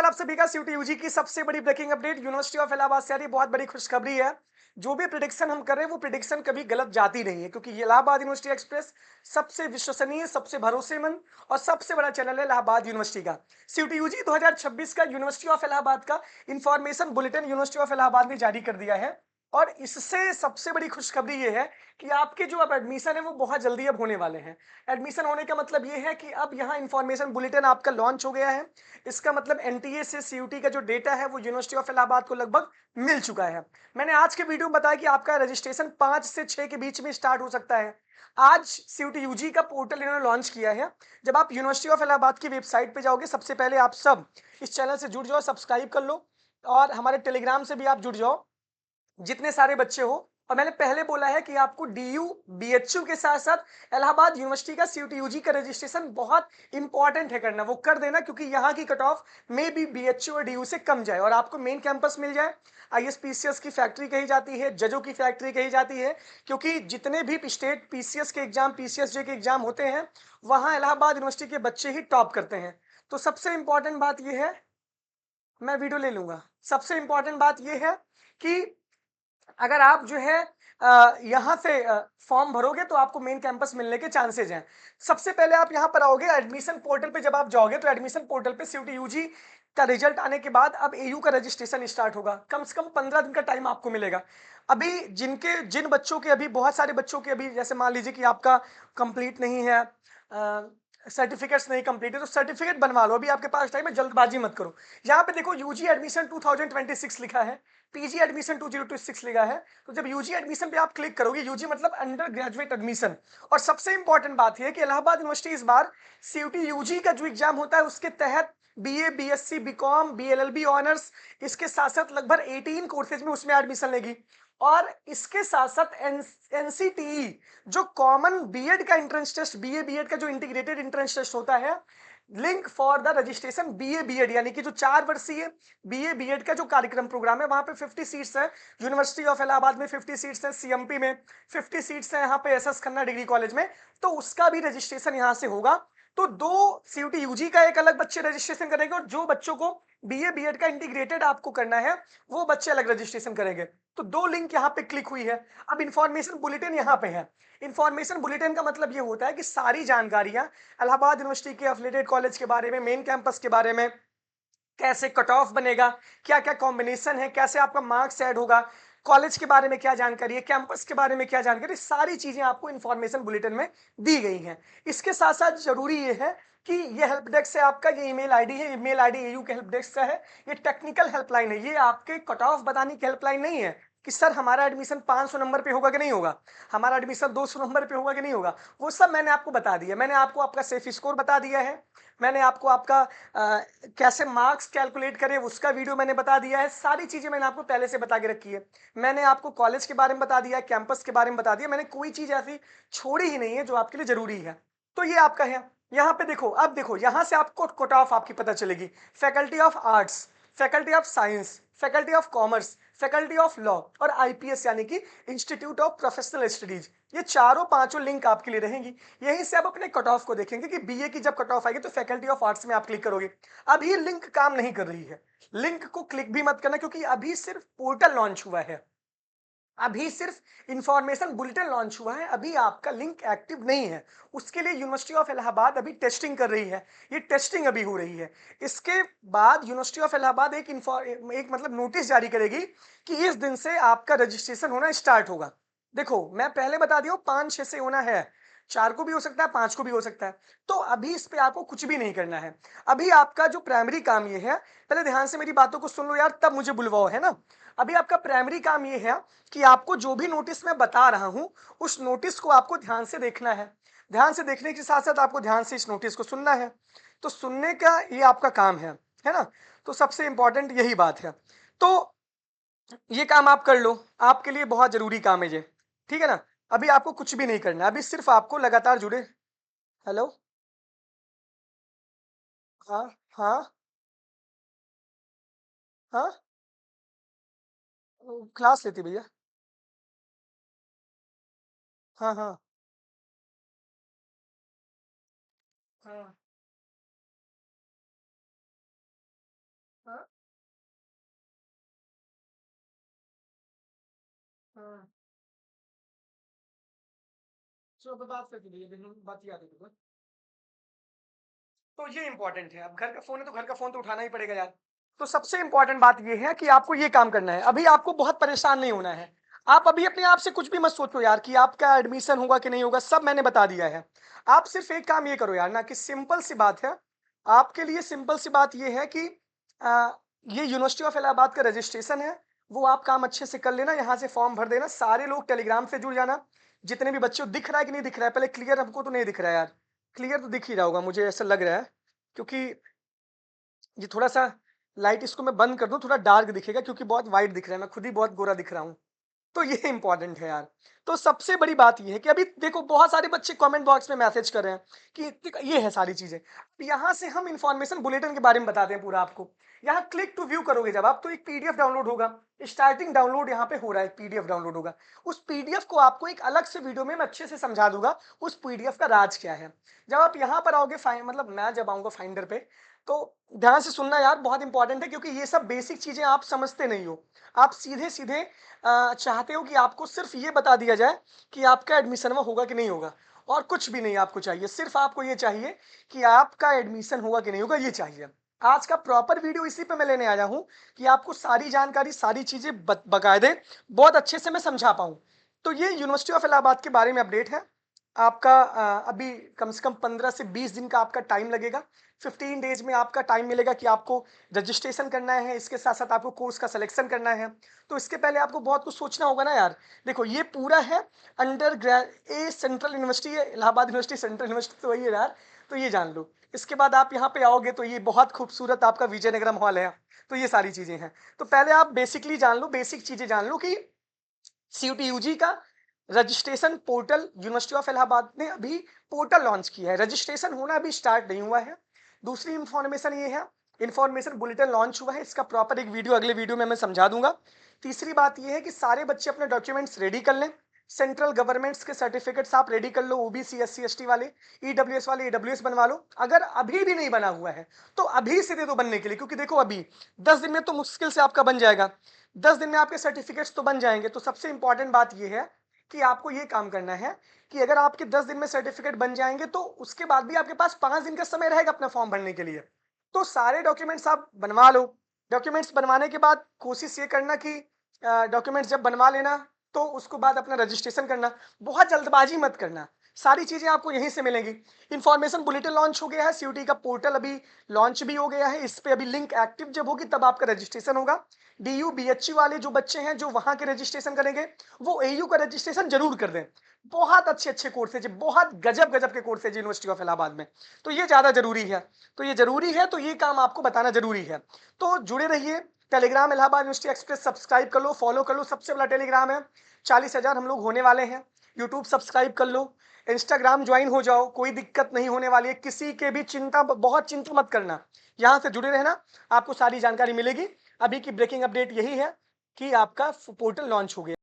आप सभी का सीयूटी यूजी की सबसे बड़ी breaking update university of Allahabad से आ रही बहुत बड़ी खुशखबरी है। जो भी प्रिडिक्शन हम कर रहे हैं वो प्रिडिक्शन कभी गलत जाती नहीं है, क्योंकि ये इलाहाबाद यूनिवर्सिटी एक्सप्रेस सबसे विश्वसनीय, सबसे भरोसेमंद और सबसे बड़ा चैनल है इलाहाबाद यूनिवर्सिटी का। सीयूटी यूजी 2026 का यूनिवर्सिटी ऑफ इलाहाबाद का information bulletin university of Allahabad ने जारी कर दिया है। और इससे सबसे बड़ी खुशखबरी ये है कि आपके जो अब एडमिशन है वो बहुत जल्दी अब होने वाले हैं। एडमिशन होने का मतलब ये है कि अब यहाँ इंफॉर्मेशन बुलेटिन आपका लॉन्च हो गया है। इसका मतलब एनटीए से सीयूटी का जो डेटा है वो यूनिवर्सिटी ऑफ इलाहाबाद को लगभग मिल चुका है। मैंने आज के वीडियो में बताया कि आपका रजिस्ट्रेशन 5 से 6 के बीच में स्टार्ट हो सकता है। आज सीयूटी यूजी का पोर्टल इन्होंने लॉन्च किया है। जब आप यूनिवर्सिटी ऑफ इलाहाबाद की वेबसाइट पे जाओगे, सबसे पहले आप सब इस चैनल से जुड़ जाओ, सब्सक्राइब कर लो और हमारे टेलीग्राम से भी आप जुड़ जाओ, जितने सारे बच्चे हो। और मैंने पहले बोला है कि आपको डीयू बीएचयू के साथ साथ इलाहाबाद यूनिवर्सिटी का सीयूटी यूजी का रजिस्ट्रेशन बहुत इंपॉर्टेंट है करना, वो कर देना, क्योंकि यहाँ की कट ऑफ में भी बीएचयू और डीयू से कम जाए और आपको मेन कैंपस मिल जाए। आईएसपीसीएस की फैक्ट्री कही जाती है, जजों की फैक्ट्री कही जाती है, क्योंकि जितने भी स्टेट पीसीएस के एग्जाम, पीसीएसजे के एग्जाम होते हैं, वहां इलाहाबाद यूनिवर्सिटी के बच्चे ही टॉप करते हैं। तो सबसे इंपॉर्टेंट बात यह है, मैं वीडियो ले लूंगा। सबसे इंपॉर्टेंट बात यह है कि अगर आप जो है यहाँ से फॉर्म भरोगे तो आपको मेन कैंपस मिलने के चांसेज हैं। सबसे पहले आप यहाँ पर आओगे एडमिशन पोर्टल पे, जब आप जाओगे तो एडमिशन पोर्टल पे सीयूटी यूजी का रिजल्ट आने के बाद अब एयू का रजिस्ट्रेशन स्टार्ट होगा। कम से कम 15 दिन का टाइम आपको मिलेगा। अभी जिन बच्चों के, अभी बहुत सारे बच्चों के, अभी जैसे मान लीजिए कि आपका कंप्लीट नहीं है, सर्टिफिकेट्स नहीं कंप्लीट है, तो सर्टिफिकेट बनवा लो, अभी आपके पास टाइम है, जल्दबाजी मत करो। यहाँ पे देखो यूजी एडमिशन 2026 लिखा है, पीजी एडमिशन 2026 लिखा है। तो जब यूजी एडमिशन पे आप क्लिक करोगे, यूजी मतलब अंडर ग्रेजुएट एडमिशन। और सबसे इंपॉर्टेंट बात यह है कि इलाहाबाद यूनिवर्सिटी इस बार सीयूटी यूजी का जो एग्जाम होता है उसके तहत BA, BSc, BCom, BLLB honours, इसके साथ साथ लगभग 18 कोर्सेज में उसमें एडमिशन लेगी। और इसके साथ साथ एनसीटीई जो कॉमन बीएड का एंट्रेंस टेस्ट, बीए बीएड का जो इंटीग्रेटेड एंट्रेंस टेस्ट होता है, link for the registration BA BEd, यानी कि जो 4 वर्षीय बीए बीएड का जो कार्यक्रम प्रोग्राम है, वहां पे 50 सीट्स है। यूनिवर्सिटी ऑफ इलाहाबाद में 50 सीट्स है, सीएमपी में 50 सीट्स है, यहाँ पे एसएस खन्ना डिग्री कॉलेज में, तो उसका भी रजिस्ट्रेशन यहाँ से होगा। तो दो सीयूटी यूजी का एक अलग बच्चे रजिस्ट्रेशन करेंगे और जो बच्चों को बीए बीएड का इंटीग्रेटेड आपको करना है वो बच्चे अलग रजिस्ट्रेशन करेंगे। तो दो लिंक यहाँ पे क्लिक हुई है। अब इंफॉर्मेशन बुलेटिन यहाँ पे है। इंफॉर्मेशन बुलेटिन का मतलब ये होता है कि सारी जानकारियां इलाहाबाद यूनिवर्सिटी के एफिलिएटेड कॉलेज के बारे में, मेन कैंपस के बारे में, कैसे कट ऑफ बनेगा, क्या क्या कॉम्बिनेशन है, कैसे आपका मार्क्स ऐड होगा, कॉलेज के बारे में क्या जानकारी है, कैंपस के बारे में क्या जानकारी, सारी चीजें आपको इंफॉर्मेशन बुलेटिन में दी गई हैं। इसके साथ साथ जरूरी ये है कि ये हेल्प डेस्क है आपका, ये ईमेल आईडी है, ईमेल आईडी एयू के हेल्प डेस्क का है। ये टेक्निकल हेल्पलाइन है, ये आपके कट ऑफ बताने की हेल्पलाइन नहीं है कि सर हमारा एडमिशन 500 नंबर पे होगा कि नहीं होगा, हमारा एडमिशन 200 नंबर पे होगा कि नहीं होगा। वो सब मैंने आपको बता दिया। मैंने आपको आपका सेफ स्कोर बता दिया है, मैंने आपको आपका कैसे मार्क्स कैलकुलेट करें उसका वीडियो मैंने बता दिया है। सारी चीजें मैंने आपको पहले से बता के रखी है। मैंने आपको कॉलेज के बारे में बता दिया है, कैंपस के बारे में बता दिया, मैंने कोई चीज ऐसी छोड़ी ही नहीं है जो आपके लिए जरूरी है। तो ये आपका है। यहाँ पे देखो, अब देखो यहाँ से आपको कट ऑफ आपकी पता चलेगी। Faculty of arts, faculty of science, faculty of commerce, faculty of law और आईपीएस यानी कि इंस्टीट्यूट ऑफ प्रोफेशनल स्टडीज, ये चारों पांचों लिंक आपके लिए रहेंगी। यहीं से आप अपने कट ऑफ को देखेंगे कि बीए की जब कट ऑफ आएगी तो फैकल्टी ऑफ आर्ट्स में आप क्लिक करोगे। अभी लिंक काम नहीं कर रही है, लिंक को क्लिक भी मत करना, क्योंकि अभी सिर्फ पोर्टल लॉन्च हुआ है, अभी सिर्फ इंफॉर्मेशन बुलेटिन लॉन्च हुआ है, अभी आपका लिंक एक्टिव नहीं है। उसके लिए यूनिवर्सिटी ऑफ इलाहाबाद अभी टेस्टिंग कर रही है, ये टेस्टिंग अभी हो रही है। इसके बाद यूनिवर्सिटी ऑफ इलाहाबाद एक मतलब नोटिस जारी करेगी कि इस दिन से आपका रजिस्ट्रेशन होना स्टार्ट होगा। देखो मैं पहले बता दिया 5-6 से होना है, 4 को भी हो सकता है, 5 को भी हो सकता है। तो अभी इस पे आपको कुछ भी नहीं करना है। अभी आपका जो प्राइमरी काम ये है, पहले ध्यान से मेरी बातों को सुन लो यार, तब मुझे बुलवाओ, है ना। अभी आपका प्राइमरी काम ये है कि आपको जो भी नोटिस मैं बता रहा हूं उस नोटिस को आपको ध्यान से देखना है। ध्यान से देखने के साथ साथ आपको ध्यान से इस नोटिस को सुनना है। तो सुनने का ये आपका काम है ना। तो सबसे इंपॉर्टेंट यही बात है। तो ये काम आप कर लो, आपके लिए बहुत जरूरी काम है ये, ठीक है ना। अभी आपको कुछ भी नहीं करना है, अभी सिर्फ आपको लगातार जुड़े। हेलो। हाँ हाँ हाँ। क्लास लेती भैया। हाँ हाँ हाँ हाँ, हाँ। चलो अब बात करके लिए बात याद है तुमको। तो ये इंपॉर्टेंट है। अब घर का फ़ोन है तो घर का फ़ोन तो उठाना ही पड़ेगा यार। तो सबसे इंपॉर्टेंट बात ये है कि आपको ये काम करना है। अभी आपको बहुत परेशान नहीं होना है। आप अभी अपने आप से कुछ भी मत सोचो यार कि आपका एडमिशन होगा कि नहीं होगा, सब मैंने बता दिया है। आप सिर्फ़ एक काम ये करो यार ना कि सिंपल सी बात है, आपके लिए सिंपल सी बात ये है कि अ, ये यूनिवर्सिटी ऑफ इलाहाबाद का रजिस्ट्रेशन है, वो आप काम अच्छे से कर लेना, यहाँ से फॉर्म भर देना, सारे लोग टेलीग्राम से जुड़ जाना। जितने भी बच्चों दिख रहा है कि नहीं दिख रहा है? पहले क्लियर हमको तो नहीं दिख रहा है यार। क्लियर तो दिख ही रहा होगा मुझे ऐसा लग रहा है, क्योंकि ये थोड़ा-सा लाइट इसको मैं बंद कर दूँ, थोड़ा डार्क दिखेगा क्योंकि बहुत वाइट दिख रहा है, मैं खुद ही बहुत गोरा दिख रहा हूँ। तो ये इम्पोर्टेंट है यार। तो सबसे बड़ी बात ये है कि अभी देखो बहुत सारे बच्चे कमेंट बॉक्स में मैसेज कर रहे हैं कि ये है सारी चीज़ें। यहाँ से हम इन्फॉर्मेशन बुलेटिन के बारे में बताते हैं पूरा आपको। यहाँ क्लिक टू व्यू करोगे जब आप तो एक पीडीएफ डाउनलोड होगा। स्टार्टिंग डाउनलोड यहाँ पे हो रहा है, पीडीएफ डाउनलोड होगा। उस पीडीएफ को आपको एक अलग से वीडियो में मैं अच्छे से समझा दूँगा, उस पीडीएफ का राज क्या है। जब आप यहाँ पर आओगे मतलब मैं जब आऊँगा फाइंडर पे, तो ध्यान से सुनना यार बहुत इंपॉर्टेंट है क्योंकि ये सब बेसिक चीज़ें आप समझते नहीं हो। आप सीधे-सीधे चाहते हो कि आपको सिर्फ ये बता दिया जाए कि आपका एडमिशन वहाँ होगा कि नहीं होगा और कुछ भी नहीं आपको चाहिए। सिर्फ आपको ये चाहिए कि आपका एडमिशन होगा कि नहीं होगा, ये चाहिए। आज का प्रॉपर वीडियो इसी पे मैं लेने आया हूँ कि आपको सारी जानकारी, सारी चीज़ें बाकायदे बहुत अच्छे से मैं समझा पाऊँ। तो ये यूनिवर्सिटी ऑफ इलाहाबाद के बारे में अपडेट है। आपका अभी कम से कम 15 से 20 दिन का आपका टाइम लगेगा। 15 डेज़ में आपका टाइम मिलेगा कि आपको रजिस्ट्रेशन करना है, इसके साथ-साथ आपको कोर्स का सिलेक्शन करना है। तो इसके पहले आपको बहुत कुछ सोचना होगा ना यार। देखो ये पूरा है सेंट्रल यूनिवर्सिटी है, इलाहाबाद यूनिवर्सिटी सेंट्रल यूनिवर्सिटी तो वही है यार, तो ये जान लो। इसके बाद आप यहाँ पे आओगे तो ये बहुत खूबसूरत आपका विजयनगरम हॉल है, तो ये सारी चीज़ें हैं। तो पहले आप बेसिकली जान लो, बेसिक चीज़ें जान लो कि सीयूटी यूजी का registration portal university of Allahabad ने अभी पोर्टल लॉन्च किया है। रजिस्ट्रेशन होना अभी स्टार्ट नहीं हुआ है। दूसरी इंफॉर्मेशन ये है, इंफॉर्मेशन बुलेटिन लॉन्च हुआ है, इसका प्रॉपर एक वीडियो अगले वीडियो में मैं समझा दूंगा। तीसरी बात ये है कि सारे बच्चे अपने डॉक्यूमेंट्स रेडी कर लें। सेंट्रल गवर्नमेंट्स के सर्टिफिकेट्स आप रेडी कर लो, ओबीसी एससी एसटी वाले, ईडब्ल्यूएस वाले ईडब्ल्यूएस बनवा लो। अगर अभी भी नहीं बना हुआ है तो अभी से दे दो बनने के लिए, क्योंकि देखो अभी 10 दिन में तो मुश्किल से आपका बन जाएगा। 10 दिन में आपके सर्टिफिकेट्स तो बन जाएंगे। तो सबसे इंपॉर्टेंट बात यह है कि आपको ये काम करना है कि अगर आपके 10 दिन में सर्टिफिकेट बन जाएंगे तो उसके बाद भी आपके पास 5 दिन का समय रहेगा अपना फॉर्म भरने के लिए। तो सारे डॉक्यूमेंट्स आप बनवा लो। डॉक्यूमेंट्स बनवाने के बाद कोशिश ये करना कि डॉक्यूमेंट्स जब बनवा लेना तो उसको बाद अपना रजिस्ट्रेशन करना। बहुत जल्दबाजी मत करना, सारी चीजें आपको यहीं से मिलेंगी। इंफॉर्मेशन बुलेटिन लॉन्च हो गया है, सीयूटी का पोर्टल अभी लॉन्च भी हो गया है। इस पे अभी लिंक एक्टिव जब होगी तब आपका रजिस्ट्रेशन होगा। डीयू बीएचयू वाले जो बच्चे हैं जो वहां के रजिस्ट्रेशन करेंगे वो एयू का रजिस्ट्रेशन जरूर कर दें। बहुत अच्छे अच्छे कोर्सेज, बहुत गजब गजब के कोर्सेज यूनिवर्सिटी ऑफ इलाहाबाद में, तो ये ज्यादा जरूरी है। तो ये जरूरी है, तो ये काम आपको बताना जरूरी है। तो जुड़े रहिए। Telegram Allahabad university express subscribe कर लो, फॉलो कर लो, सबसे बड़ा टेलीग्राम है। 40,000 हम लोग होने वाले हैं। यूट्यूब सब्सक्राइब कर लो, इंस्टाग्राम ज्वाइन हो जाओ, कोई दिक्कत नहीं होने वाली है। किसी के भी बहुत चिंता मत करना, यहाँ से जुड़े रहना, आपको सारी जानकारी मिलेगी। अभी की ब्रेकिंग अपडेट यही है कि आपका पोर्टल लॉन्च हो गया।